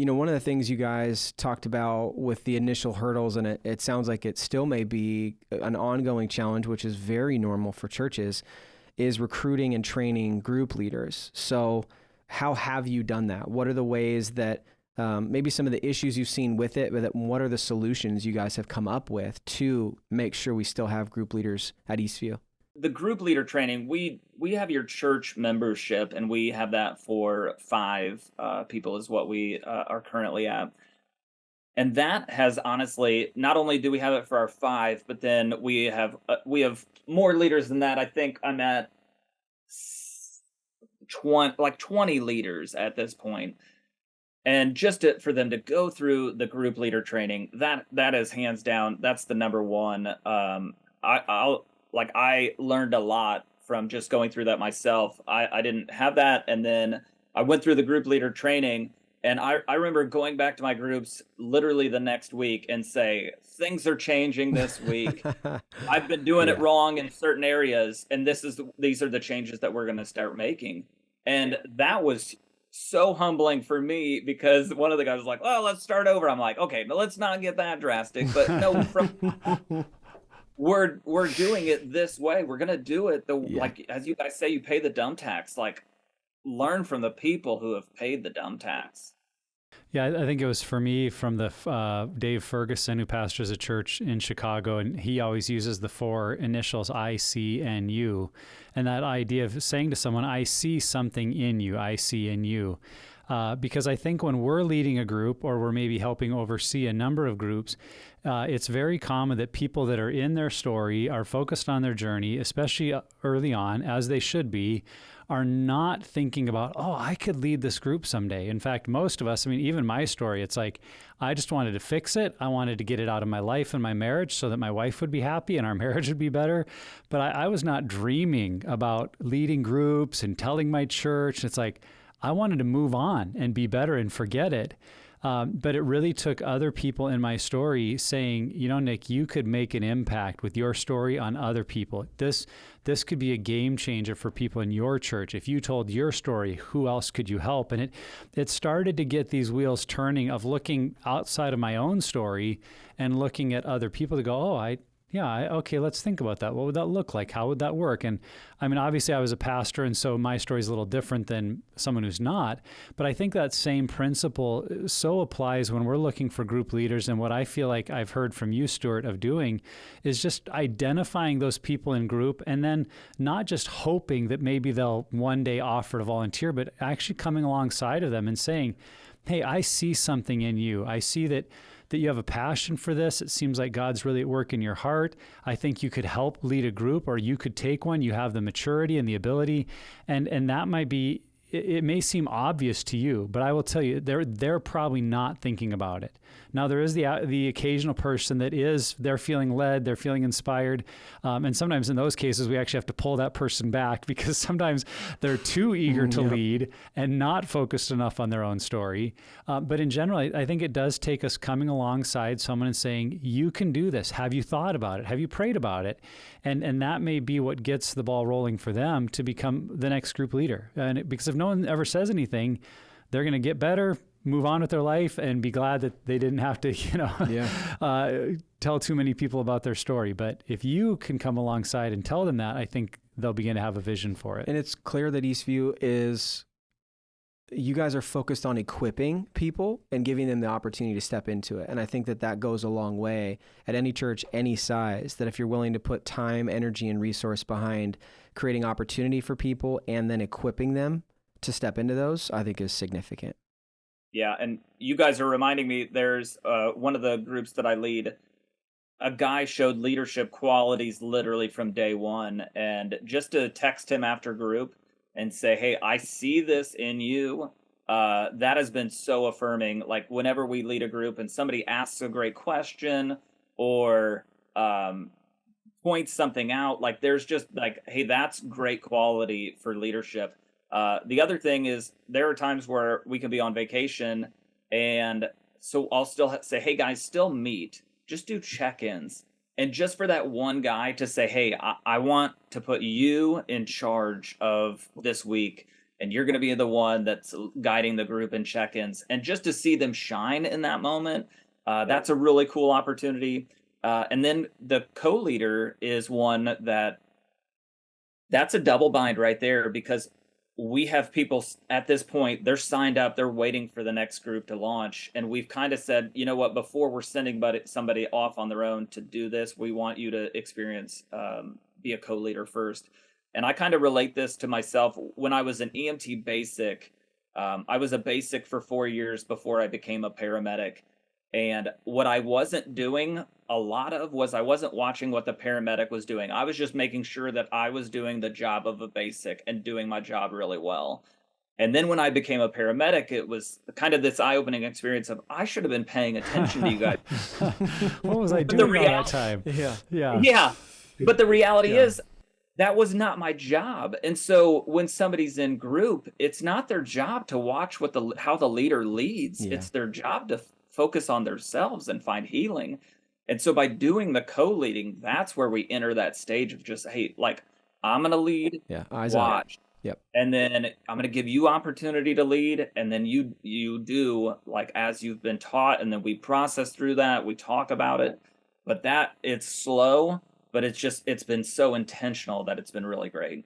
one of the things you guys talked about with the initial hurdles, and it sounds like it still may be an ongoing challenge, which is very normal for churches, is recruiting and training group leaders. So how have you done that? What are the ways that maybe some of the issues you've seen with it, but what are the solutions you guys have come up with to make sure we still have group leaders at Eastview? The group leader training, we have your church membership, and we have that for 5 people is what we are currently at. And that has honestly, not only do we have it for our 5, but then we have more leaders than that. I think I'm at 20 leaders at this point. And for them to go through the group leader training, that is hands down, that's the number one. I learned a lot from just going through that myself. I didn't have that, and then I went through the group leader training, and I remember going back to my groups literally the next week and say, things are changing this week. I've been doing it Yeah. wrong in certain areas, and these are the changes that we're going to start making. And that was so humbling for me, because one of the guys was like, "Well, let's start over." I'm like, "Okay, but let's not get that drastic." But no, from we're doing it this way. We're gonna do it Yeah. like as you guys say, you pay the dumb tax. Like, learn from the people who have paid the dumb tax. Yeah, I think it was for me from the Dave Ferguson, who pastors a church in Chicago, and he always uses the 4 initials I, C, and U. And that idea of saying to someone, I see something in you, I see in you. Because I think when we're leading a group, or we're maybe helping oversee a number of groups, it's very common that people that are in their story, are focused on their journey, especially early on, as they should be, are not thinking about, oh, I could lead this group someday. In fact, most of us, I mean, even my story, it's like, I just wanted to fix it. I wanted to get it out of my life and my marriage so that my wife would be happy and our marriage would be better. But I was not dreaming about leading groups and telling my church. It's like, I wanted to move on and be better and forget it. But it really took other people in my story saying, Nick, you could make an impact with your story on other people. This could be a game changer for people in your church. If you told your story, who else could you help? And it started to get these wheels turning of looking outside of my own story and looking at other people to go, okay, let's think about that. What would that look like? How would that work? And I mean, obviously I was a pastor, and so my story is a little different than someone who's not. But I think that same principle so applies when we're looking for group leaders. And what I feel like I've heard from you, Stuart, of doing is just identifying those people in group, and then not just hoping that maybe they'll one day offer to volunteer, but actually coming alongside of them and saying, hey, I see something in you. I see that you have a passion for this. It seems like God's really at work in your heart. I think you could help lead a group, or you could take one. You have the maturity and the ability. And that might be, it may seem obvious to you, but I will tell you, they're probably not thinking about it. Now, there is the occasional person that is, they're feeling led, they're feeling inspired. And sometimes in those cases, we actually have to pull that person back, because sometimes they're too eager to lead and not focused enough on their own story. But in general, I think it does take us coming alongside someone and saying, you can do this. Have you thought about it? Have you prayed about it? And that may be what gets the ball rolling for them to become the next group leader. Because if no one ever says anything, they're going to get better, move on with their life, and be glad that they didn't have to, tell too many people about their story. But if you can come alongside and tell them that, I think they'll begin to have a vision for it. And it's clear that you guys are focused on equipping people and giving them the opportunity to step into it. And I think that goes a long way at any church, any size, that if you're willing to put time, energy, and resource behind creating opportunity for people and then equipping them to step into those, I think is significant. Yeah, and you guys are reminding me, there's one of the groups that I lead, a guy showed leadership qualities literally from day one. And just to text him after group and say, hey, I see this in you, that has been so affirming. Like, whenever we lead a group and somebody asks a great question, or points something out, like, there's just like, hey, that's great quality for leadership. The other thing is, there are times where we can be on vacation, and so I'll still say, hey guys, still meet, just do check-ins. And just for that one guy to say, hey, I want to put you in charge of this week, and you're going to be the one that's guiding the group in check-ins. And just to see them shine in that moment, that's a really cool opportunity. And then the co-leader is one that's a double bind right there, because we have people at this point, they're signed up, they're waiting for the next group to launch. And we've kind of said, you know what, before we're sending somebody off on their own to do this, we want you to experience, be a co-leader first. And I kind of relate this to myself. When I was an EMT basic, I was a basic for 4 years before I became a paramedic. And what I wasn't doing a lot of was I wasn't watching what the paramedic was doing. I was just making sure that I was doing the job of a basic and doing my job really well. And then when I became a paramedic, it was kind of this eye-opening experience of I should have been paying attention to you guys. What was I doing all that time? Yeah. But the reality is that was not my job. And so when somebody's in group, it's not their job to watch how the leader leads. Yeah. It's their job to focus on themselves and find healing. And so by doing the co-leading, that's where we enter that stage of just, hey, like, I'm going to lead, Eyes watch. up. Yep. And then I'm going to give you opportunity to lead. And then you do like as you've been taught. And then we process through that. We talk about it. But it's slow, but it's been so intentional that it's been really great.